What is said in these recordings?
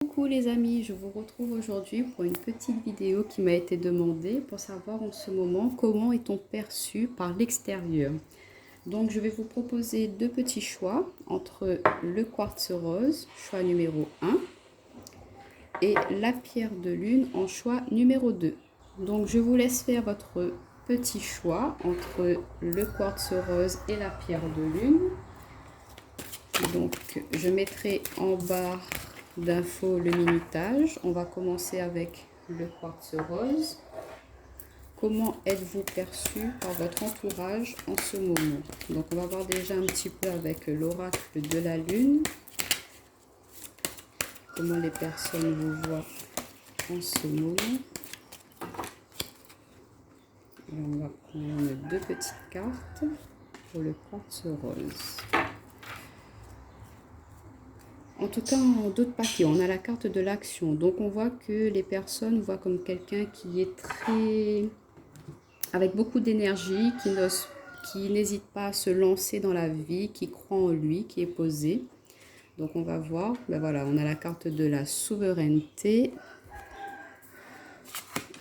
Coucou les amis, je vous retrouve aujourd'hui pour une petite vidéo qui m'a été demandée pour savoir en ce moment comment est-on perçu par l'extérieur. Donc je vais vous proposer deux petits choix entre le quartz rose, choix numéro 1, et la pierre de lune en choix numéro 2. Donc je vous laisse faire votre petit choix entre le quartz rose et la pierre de lune. Donc je mettrai en barre d'infos le minutage. On va commencer avec le quartz rose. Comment êtes-vous perçu par votre entourage en ce moment? Donc on va voir déjà un petit peu avec l'oracle de la lune. Comment les personnes vous voient en ce moment. Et on va prendre deux petites cartes pour le quartz rose. En tout cas, en d'autres paquets, on a la carte de l'action. Donc, on voit que les personnes voient comme quelqu'un qui est avec beaucoup d'énergie, qui n'hésite pas à se lancer dans la vie, qui croit en lui, qui est posé. Donc, on va voir. Ben voilà, on a la carte de la souveraineté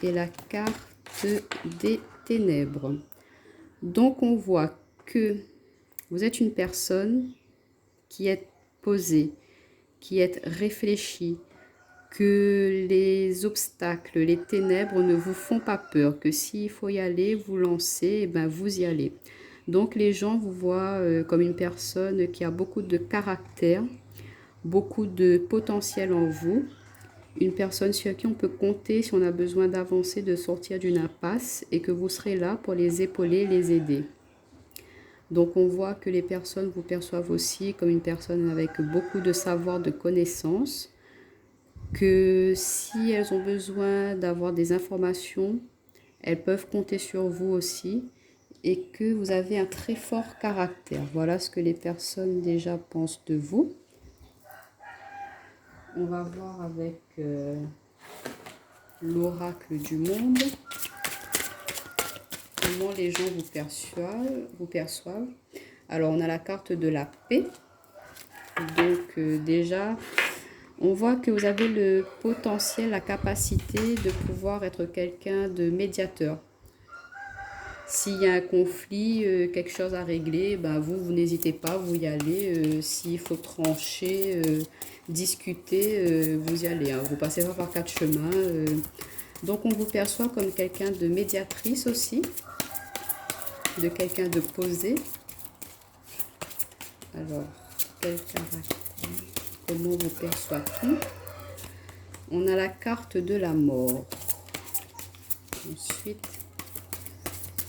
et la carte des ténèbres. Donc, on voit que vous êtes une personne qui est posée, qui est réfléchi, que les obstacles, les ténèbres ne vous font pas peur, que s'il faut y aller, vous lancez, et ben vous y allez. Donc les gens vous voient comme une personne qui a beaucoup de caractère, beaucoup de potentiel en vous, une personne sur qui on peut compter si on a besoin d'avancer, de sortir d'une impasse et que vous serez là pour les épauler, les aider. Donc on voit que les personnes vous perçoivent aussi comme une personne avec beaucoup de savoir, de connaissances, que si elles ont besoin d'avoir des informations, elles peuvent compter sur vous aussi et que vous avez un très fort caractère. Voilà ce que les personnes déjà pensent de vous. On va voir avec l'oracle du monde comment les gens vous perçoivent. Alors on a la carte de la paix. Donc déjà, on voit que vous avez le potentiel, la capacité de pouvoir être quelqu'un de médiateur. S'il y a un conflit, quelque chose à régler, ben vous n'hésitez pas, vous y allez. S'il faut trancher, discuter, vous y allez. Hein. Vous passez pas par quatre chemins. Donc on vous perçoit comme quelqu'un de médiatrice aussi, de quelqu'un de posé. Alors, quel caractère? Comment vous perçoit-on? On a la carte de la mort. Ensuite,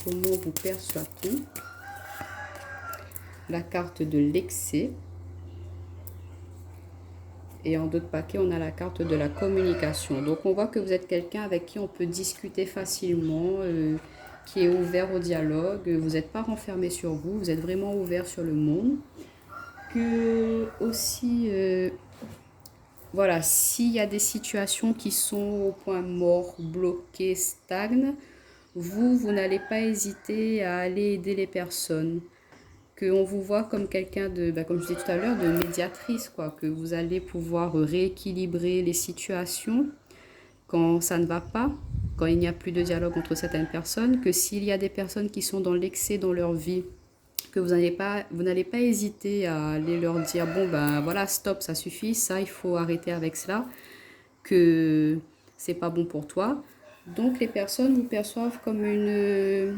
comment vous perçoit-on? La carte de l'excès. Et en d'autres paquets, on a la carte de la communication. Donc, on voit que vous êtes quelqu'un avec qui on peut discuter facilement, qui est ouvert au dialogue. Vous n'êtes pas renfermé sur vous, vous êtes vraiment ouvert sur le monde. Que aussi, voilà, s'il y a des situations qui sont au point mort, bloquées, stagnent, vous n'allez pas hésiter à aller aider les personnes. Qu'on vous voit comme quelqu'un de, comme je disais tout à l'heure, de médiatrice, quoi. Que vous allez pouvoir rééquilibrer les situations quand ça ne va pas, quand il n'y a plus de dialogue entre certaines personnes, que s'il y a des personnes qui sont dans l'excès dans leur vie, que vous n'allez pas hésiter à aller leur dire, bon ben voilà, stop, ça suffit, ça, il faut arrêter avec cela, que c'est pas bon pour toi. Donc les personnes vous perçoivent comme une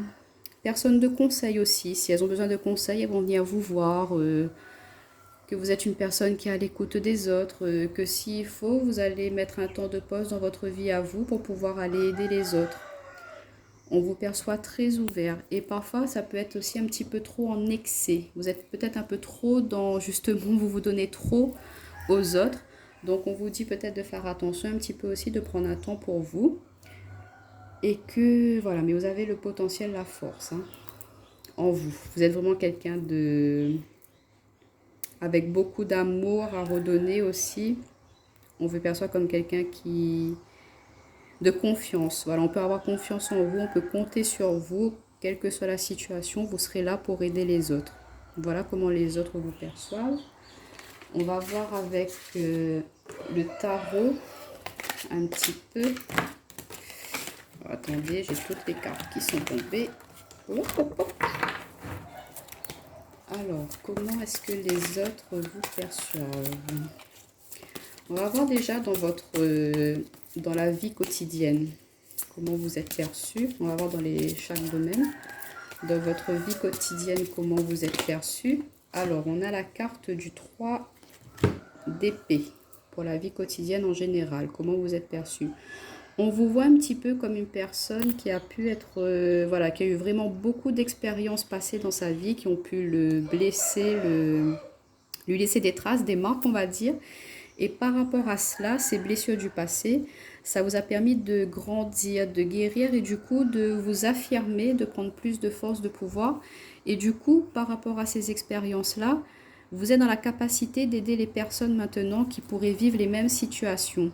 personne de conseil aussi. Si elles ont besoin de conseils, elles vont venir vous voir, que vous êtes une personne qui est à l'écoute des autres, que s'il faut, vous allez mettre un temps de pause dans votre vie à vous pour pouvoir aller aider les autres. On vous perçoit très ouvert et parfois ça peut être aussi un petit peu trop en excès. Vous êtes peut-être un peu trop dans, justement, vous vous donnez trop aux autres. Donc on vous dit peut-être de faire attention un petit peu aussi, de prendre un temps pour vous. Et que, voilà, mais vous avez le potentiel, la force hein, en vous. Vous êtes vraiment quelqu'un de... avec beaucoup d'amour à redonner aussi. On vous perçoit comme quelqu'un qui... de confiance. Voilà, on peut avoir confiance en vous, on peut compter sur vous. Quelle que soit la situation, vous serez là pour aider les autres. Voilà comment les autres vous perçoivent. On va voir avec le tarot un petit peu. Attendez, j'ai toutes les cartes qui sont tombées. Hop, hop, hop. Alors, comment est-ce que les autres vous perçoivent? On va voir déjà dans la vie quotidienne, comment vous êtes perçu. On va voir dans chaque domaine. Dans votre vie quotidienne, comment vous êtes perçu. Alors, on a la carte du 3 d'épée pour la vie quotidienne en général. Comment vous êtes perçu? On vous voit un petit peu comme une personne qui a pu être, voilà, qui a eu vraiment beaucoup d'expériences passées dans sa vie, qui ont pu le blesser, lui laisser des traces, des marques, on va dire. Et par rapport à cela, ces blessures du passé, ça vous a permis de grandir, de guérir et du coup de vous affirmer, de prendre plus de force, de pouvoir. Et du coup, par rapport à ces expériences-là, vous êtes dans la capacité d'aider les personnes maintenant qui pourraient vivre les mêmes situations.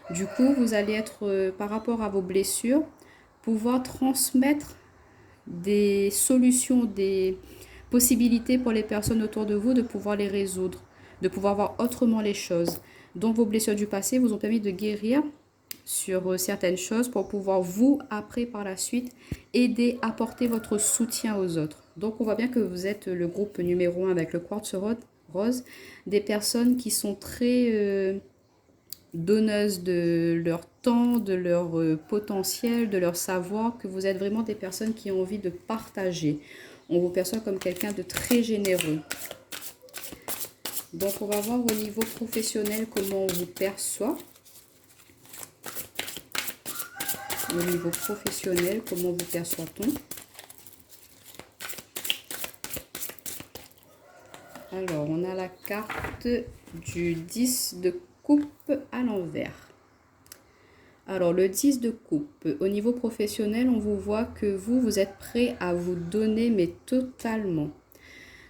Du coup, vous allez être, par rapport à vos blessures, pouvoir transmettre des solutions, des possibilités pour les personnes autour de vous de pouvoir les résoudre, de pouvoir voir autrement les choses. Donc vos blessures du passé vous ont permis de guérir sur certaines choses pour pouvoir vous, après, par la suite, aider, apporter votre soutien aux autres. Donc on voit bien que vous êtes le groupe numéro 1 avec le quartz rose, des personnes qui sont très donneuses de leur temps, de leur potentiel, de leur savoir, que vous êtes vraiment des personnes qui ont envie de partager. On vous perçoit comme quelqu'un de très généreux. Donc on va voir au niveau professionnel comment on vous perçoit. Au niveau professionnel, comment vous perçoit-on? Alors, on a la carte du 10 de coupe à l'envers. Alors, le 10 de coupe, au niveau professionnel, on vous voit que vous êtes prêt à vous donner, mais totalement.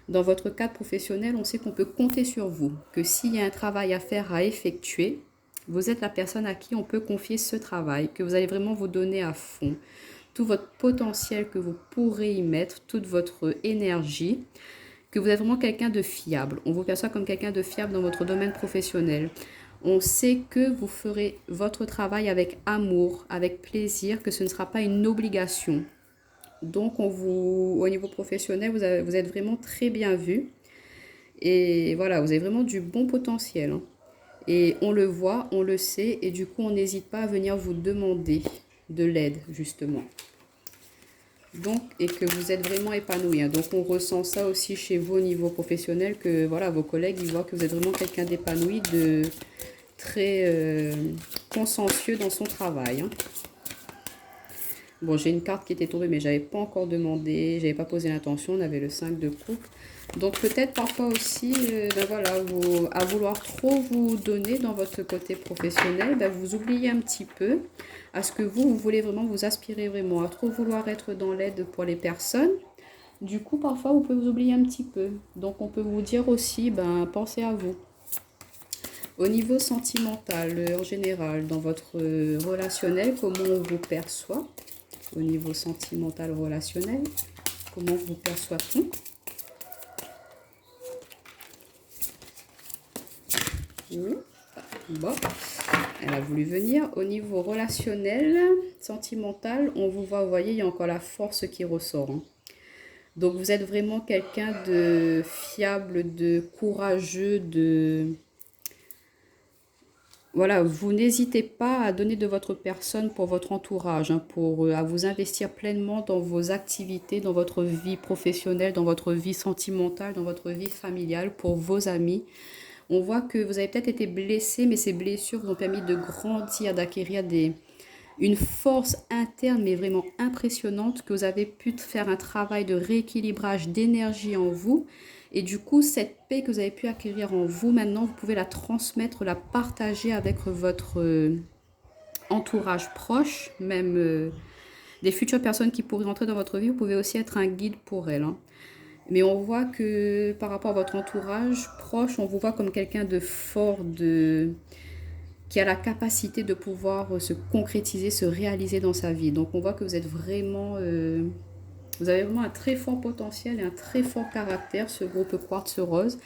Dans votre cadre professionnel, on sait qu'on peut compter sur vous, que s'il y a un travail à faire, à effectuer, vous êtes la personne à qui on peut confier ce travail, que vous allez vraiment vous donner à fond. Tout votre potentiel que vous pourrez y mettre, toute votre énergie, que vous êtes vraiment quelqu'un de fiable. On vous perçoit comme quelqu'un de fiable dans votre domaine professionnel. On sait que vous ferez votre travail avec amour, avec plaisir, que ce ne sera pas une obligation. Donc, au niveau professionnel, vous êtes vraiment très bien vu. Et voilà, vous avez vraiment du bon potentiel, hein. Et on le voit, on le sait, et du coup, on n'hésite pas à venir vous demander de l'aide, justement. Donc, et que vous êtes vraiment épanoui, hein. Donc, on ressent ça aussi chez vous au niveau professionnel, que voilà, vos collègues, ils voient que vous êtes vraiment quelqu'un d'épanoui, de très consciencieux dans son travail, hein. Bon, j'ai une carte qui était tombée, mais j'avais pas encore demandé, j'avais pas posé l'intention, on avait le 5 de coupe. Donc peut-être parfois aussi, ben voilà, à vouloir trop vous donner dans votre côté professionnel, ben vous oubliez un petit peu à ce que vous voulez vraiment, vous aspirez vraiment, à trop vouloir être dans l'aide pour les personnes. Du coup, parfois, vous pouvez vous oublier un petit peu. Donc on peut vous dire aussi, ben pensez à vous. Au niveau sentimental, en général, dans votre relationnel, comment on vous perçoit? Au niveau sentimental relationnel, comment vous perçoit-on? Bon, elle a voulu venir. Au niveau relationnel, sentimental, on vous voit, vous voyez, il y a encore la force qui ressort, hein. Donc vous êtes vraiment quelqu'un de fiable, de courageux, voilà, vous n'hésitez pas à donner de votre personne pour votre entourage, hein, à vous investir pleinement dans vos activités, dans votre vie professionnelle, dans votre vie sentimentale, dans votre vie familiale, pour vos amis. On voit que vous avez peut-être été blessé, mais ces blessures vous ont permis de grandir, d'acquérir une force interne, mais vraiment impressionnante, que vous avez pu faire un travail de rééquilibrage d'énergie en vous. Et du coup, cette paix que vous avez pu acquérir en vous, maintenant, vous pouvez la transmettre, la partager avec votre entourage proche, même des futures personnes qui pourraient entrer dans votre vie. Vous pouvez aussi être un guide pour elles, hein. Mais on voit que par rapport à votre entourage proche, on vous voit comme quelqu'un de fort, qui a la capacité de pouvoir se concrétiser, se réaliser dans sa vie. Donc on voit que vous êtes vraiment Vous avez vraiment un très fort potentiel et un très fort caractère, ce groupe quartz rose,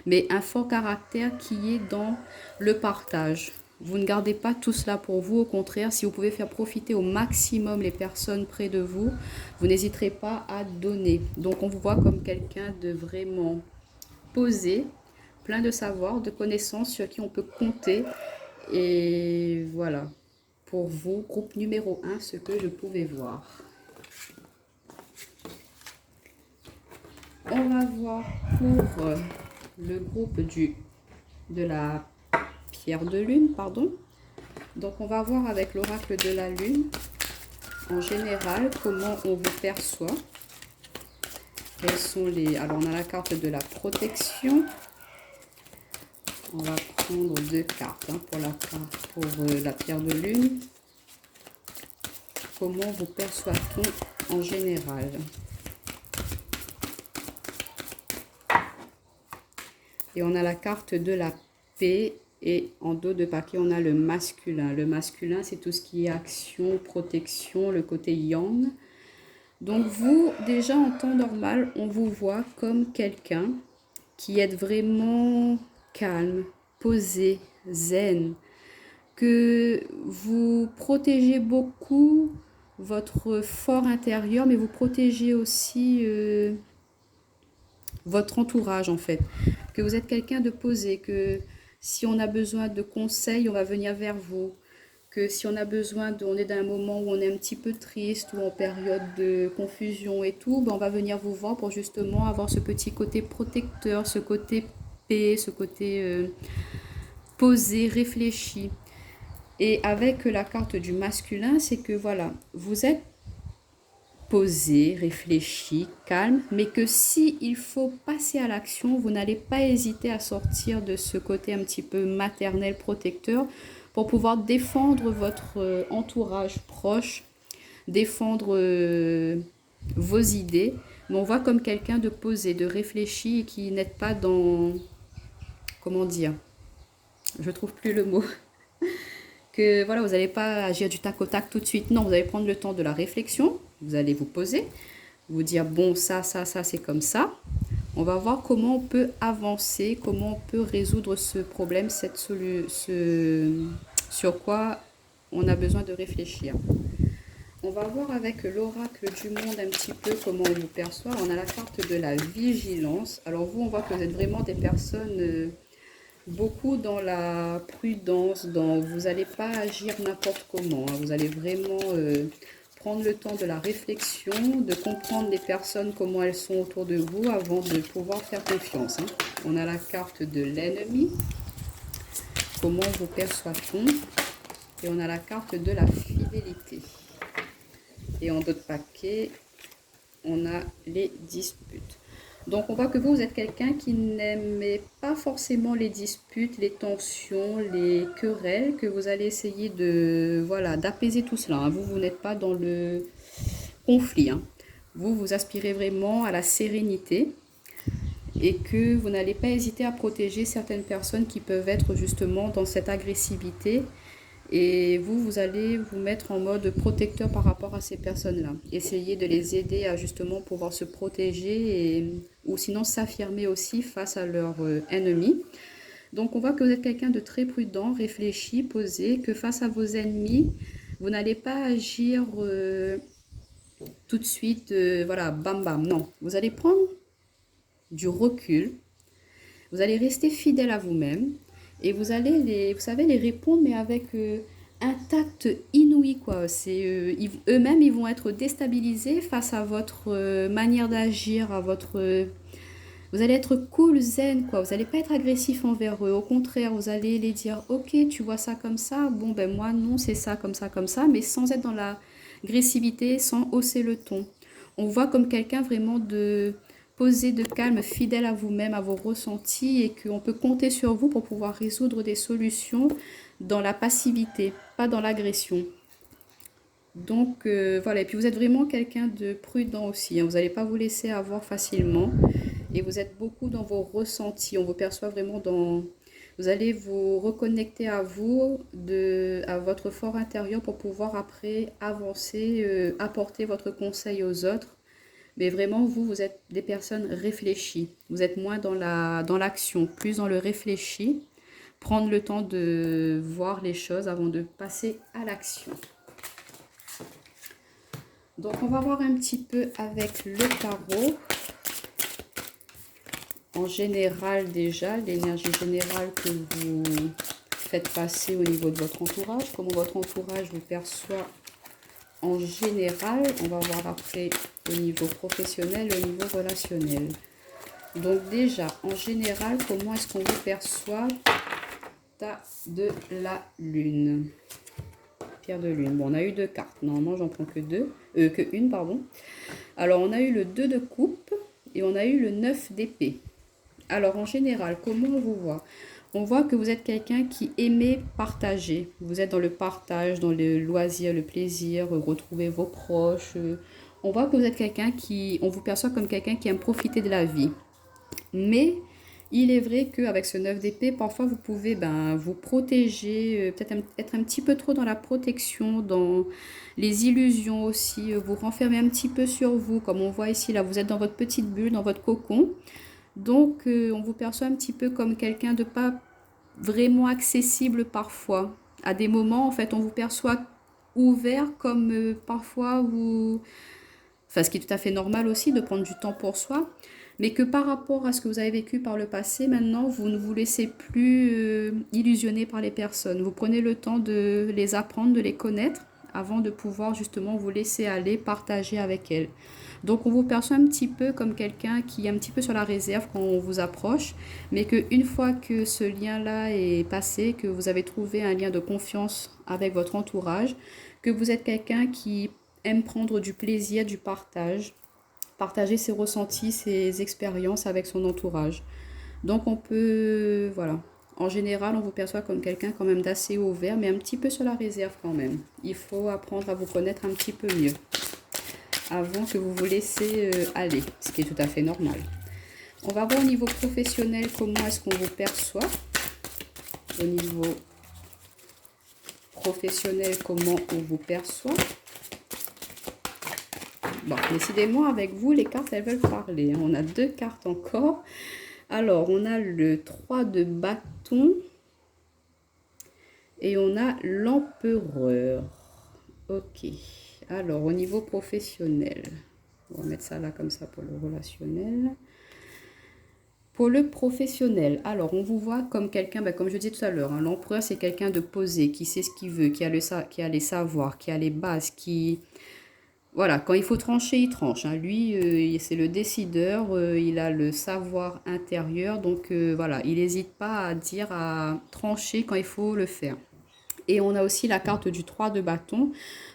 mais un fort caractère qui est dans le partage. Vous ne gardez pas tout cela pour vous, au contraire, si vous pouvez faire profiter au maximum les personnes près de vous, vous n'hésiterez pas à donner. Donc on vous voit comme quelqu'un de vraiment posé, plein de savoir, de connaissances sur qui on peut compter. Et voilà, pour vous, groupe numéro 1, ce que je pouvais voir. On va voir pour le groupe de la pierre de lune, pardon. Donc on va voir avec l'oracle de la lune, en général, comment on vous perçoit. Quels sont les... Alors on a la carte de la protection. On va prendre 2 cartes pour la pierre de lune. Comment vous perçoit-on en général? Et on a la carte de la paix et en dos de paquet, on a le masculin. Le masculin, c'est tout ce qui est action, protection, le côté yang. Donc vous, déjà en temps normal, on vous voit comme quelqu'un qui est vraiment calme, posé, zen, que vous protégez beaucoup votre fort intérieur, mais vous protégez aussi votre entourage en fait, que vous êtes quelqu'un de posé, que si on a besoin de conseils, on va venir vers vous, que si on a besoin, on est dans un moment où on est un petit peu triste ou en période de confusion et tout, ben on va venir vous voir pour justement avoir ce petit côté protecteur, ce côté paix, ce côté posé, réfléchi. Et avec la carte du masculin, c'est que voilà, vous êtes posé, réfléchi, calme, mais que si il faut passer à l'action, vous n'allez pas hésiter à sortir de ce côté un petit peu maternel, protecteur, pour pouvoir défendre votre entourage proche, défendre vos idées. Mais on voit comme quelqu'un de posé, de réfléchi et qui n'est pas dans... Comment dire? Je trouve plus le mot. Que voilà, vous n'allez pas agir du tac au tac tout de suite. Non, vous allez prendre le temps de la réflexion. Vous allez vous poser, vous dire bon, ça, c'est comme ça. On va voir comment on peut avancer, comment on peut résoudre ce problème, sur quoi on a besoin de réfléchir. On va voir avec l'oracle du monde un petit peu comment on vous perçoit. On a la carte de la vigilance. Alors vous, on voit que vous êtes vraiment des personnes beaucoup dans la prudence, vous n'allez pas agir n'importe comment. Vous allez vraiment prendre le temps de la réflexion, de comprendre les personnes, comment elles sont autour de vous avant de pouvoir faire confiance. On a la carte de l'ennemi. Comment vous perçoit-on? Et on a la carte de la fidélité. Et en d'autres paquets, on a les disputes. Donc on voit que vous êtes quelqu'un qui n'aimait pas forcément les disputes, les tensions, les querelles, que vous allez essayer de voilà, d'apaiser tout cela. Vous n'êtes pas dans le conflit. Vous aspirez vraiment à la sérénité et que vous n'allez pas hésiter à protéger certaines personnes qui peuvent être justement dans cette agressivité. Et vous allez vous mettre en mode protecteur par rapport à ces personnes-là. Essayez de les aider à justement pouvoir se protéger ou sinon s'affirmer aussi face à leurs ennemis. Donc on voit que vous êtes quelqu'un de très prudent, réfléchi, posé, que face à vos ennemis, vous n'allez pas agir tout de suite, voilà, bam bam. Non, vous allez prendre du recul, vous allez rester fidèle à vous-même. Et vous allez vous savez, les répondre, mais avec un tact inouï, quoi. Eux-mêmes, ils vont être déstabilisés face à votre manière d'agir, à votre... vous allez être cool, zen, quoi. Vous n'allez pas être agressif envers eux. Au contraire, vous allez les dire, ok, tu vois ça comme ça. Bon, ben moi, non, c'est ça, comme ça. Mais sans être dans l'agressivité, sans hausser le ton. On voit comme quelqu'un vraiment de... posé, de calme, fidèle à vous-même, à vos ressentis et qu'on peut compter sur vous pour pouvoir résoudre des solutions dans la passivité, pas dans l'agression. Donc voilà, et puis vous êtes vraiment quelqu'un de prudent aussi, vous n'allez pas vous laisser avoir facilement et vous êtes beaucoup dans vos ressentis, on vous perçoit vraiment dans... Vous allez vous reconnecter à vous, à votre fort intérieur pour pouvoir après avancer, apporter votre conseil aux autres. Mais vraiment, vous êtes des personnes réfléchies. Vous êtes moins dans l'action, plus dans le réfléchi. Prendre le temps de voir les choses avant de passer à l'action. Donc, on va voir un petit peu avec le tarot. En général, déjà, l'énergie générale que vous faites passer au niveau de votre entourage. Comment votre entourage vous perçoit en général. On va voir après au niveau professionnel, au niveau relationnel. Donc déjà, en général, comment est-ce qu'on vous perçoit? Tas de la lune. Pierre de lune. Bon, on a eu 2 cartes. Normalement, j'en prends que une, pardon. Alors, on a eu le 2 de coupe et on a eu le 9 d'épée. Alors, en général, comment on vous voit? On voit que vous êtes quelqu'un qui aimait partager. Vous êtes dans le partage, dans le loisir, le plaisir, retrouver vos proches. On voit que vous êtes quelqu'un on vous perçoit comme quelqu'un qui aime profiter de la vie. Mais il est vrai qu'avec ce 9 d'épée, parfois vous pouvez vous protéger, peut-être être un petit peu trop dans la protection, dans les illusions aussi, vous renfermer un petit peu sur vous, comme on voit ici, là vous êtes dans votre petite bulle, dans votre cocon. Donc on vous perçoit un petit peu comme quelqu'un de pas vraiment accessible parfois. À des moments, en fait, on vous perçoit ouvert comme parfois vous... Enfin, ce qui est tout à fait normal aussi de prendre du temps pour soi. Mais que par rapport à ce que vous avez vécu par le passé, maintenant, vous ne vous laissez plus illusionner par les personnes. Vous prenez le temps de les apprendre, de les connaître, avant de pouvoir justement vous laisser aller, partager avec elles. Donc, on vous perçoit un petit peu comme quelqu'un qui est un petit peu sur la réserve quand on vous approche, mais qu'une fois que ce lien-là est passé, que vous avez trouvé un lien de confiance avec votre entourage, que vous êtes quelqu'un qui aime prendre du plaisir, du partager ses ressentis, ses expériences avec son entourage. Donc on peut, voilà, en général on vous perçoit comme quelqu'un quand même d'assez ouvert, mais un petit peu sur la réserve quand même. Il faut apprendre à vous connaître un petit peu mieux avant que vous vous laissez aller, ce qui est tout à fait normal. On va voir au niveau professionnel comment est-ce qu'on vous perçoit. Au niveau professionnel, comment on vous perçoit. Bon, décidément, avec vous, les cartes, elles veulent parler. On a 2 cartes encore. Alors, on a le 3 de bâton. Et on a l'empereur. Ok. Alors, au niveau professionnel. On va mettre ça là comme ça pour le relationnel. Pour le professionnel, alors on vous voit comme quelqu'un, comme je disais tout à l'heure, hein, l'empereur c'est quelqu'un de posé, qui sait ce qu'il veut, qui a les savoirs, qui a les bases, qui... Voilà, quand il faut trancher, il tranche. Hein. Lui, c'est le décideur, il a le savoir intérieur, donc voilà, il n'hésite pas à dire, à trancher quand il faut le faire. Et on a aussi la carte du 3 de bâton.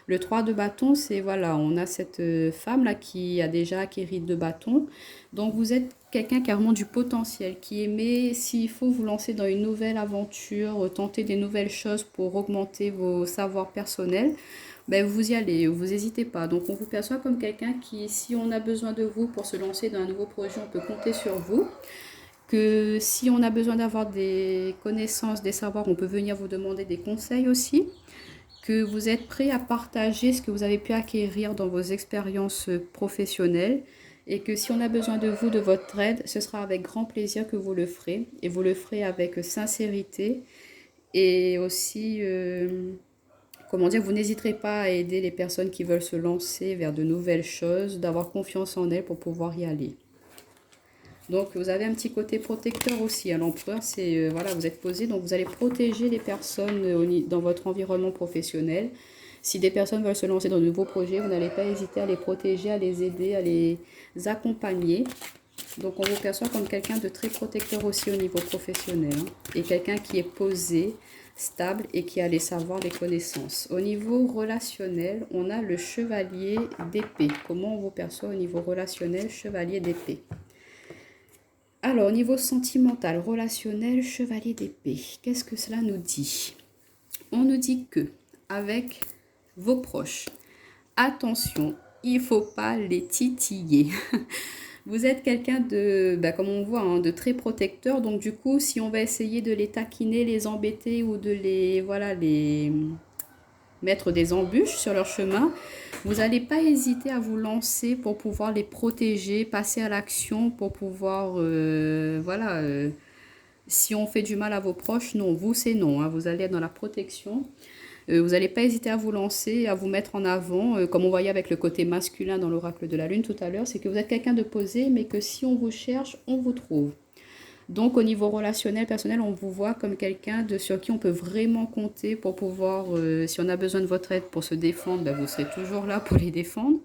Le 3 de bâton, c'est, voilà, on a cette femme-là qui a déjà acquéri 2 bâtons. Donc vous êtes quelqu'un qui a vraiment du potentiel, qui aimait, s'il faut vous lancer dans une nouvelle aventure, tenter des nouvelles choses pour augmenter vos savoirs personnels, vous y allez, vous n'hésitez pas. Donc on vous perçoit comme quelqu'un qui, si on a besoin de vous pour se lancer dans un nouveau projet, on peut compter sur vous. Que si on a besoin d'avoir des connaissances, des savoirs, on peut venir vous demander des conseils aussi. Que vous êtes prêt à partager ce que vous avez pu acquérir dans vos expériences professionnelles. Et que si on a besoin de vous, de votre aide, ce sera avec grand plaisir que vous le ferez. Et vous le ferez avec sincérité. Et aussi... comment dire, vous n'hésiterez pas à aider les personnes qui veulent se lancer vers de nouvelles choses, d'avoir confiance en elles pour pouvoir y aller. Donc vous avez un petit côté protecteur aussi. L'empereur, c'est, voilà, vous êtes posé, donc vous allez protéger les personnes dans votre environnement professionnel. Si des personnes veulent se lancer dans de nouveaux projets, vous n'allez pas hésiter à les protéger, à les aider, à les accompagner. Donc on vous perçoit comme quelqu'un de très protecteur aussi au niveau professionnel. Hein, et quelqu'un qui est posé, stable et qui a les savoirs, les connaissances. Au niveau relationnel, on a le chevalier d'épée. Comment on vous perçoit au niveau relationnel, chevalier d'épée? Alors, au niveau sentimental, relationnel, chevalier d'épée, qu'est-ce que cela nous dit? On nous dit que, avec vos proches, attention, il ne faut pas les titiller. Vous êtes quelqu'un de, comme on voit, hein, de très protecteur. Donc, du coup, si on va essayer de les taquiner, les embêter ou de les, voilà, mettre des embûches sur leur chemin, vous n'allez pas hésiter à vous lancer pour pouvoir les protéger, passer à l'action pour pouvoir, voilà, si on fait du mal à vos proches, non, vous c'est non, hein, vous allez être dans la protection. Vous n'allez pas hésiter à vous lancer, à vous mettre en avant, comme on voyait avec le côté masculin dans l'oracle de la Lune tout à l'heure, c'est que vous êtes quelqu'un de posé, mais que si on vous cherche, on vous trouve. Donc au niveau relationnel, personnel, on vous voit comme quelqu'un sur qui on peut vraiment compter pour pouvoir, si on a besoin de votre aide pour se défendre, ben vous serez toujours là pour les défendre.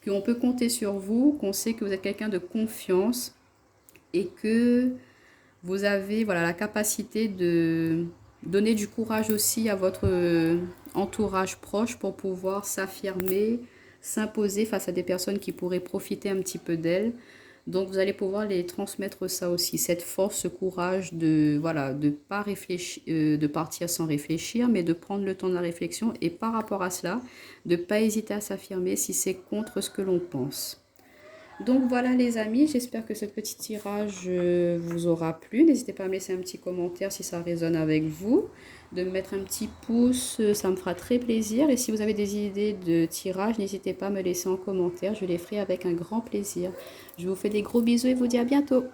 Qu'on peut compter sur vous, qu'on sait que vous êtes quelqu'un de confiance et que vous avez voilà, la capacité de donner du courage aussi à votre entourage proche pour pouvoir s'affirmer, s'imposer face à des personnes qui pourraient profiter un petit peu d'elles. Donc vous allez pouvoir les transmettre ça aussi, cette force, ce courage de voilà, de pas réfléchir, de partir sans réfléchir, mais de prendre le temps de la réflexion et par rapport à cela, de pas hésiter à s'affirmer si c'est contre ce que l'on pense. Donc voilà les amis, j'espère que ce petit tirage vous aura plu. N'hésitez pas à me laisser un petit commentaire si ça résonne avec vous, de me mettre un petit pouce, ça me fera très plaisir. Et si vous avez des idées de tirage, n'hésitez pas à me laisser en commentaire, je les ferai avec un grand plaisir. Je vous fais des gros bisous et vous dis à bientôt.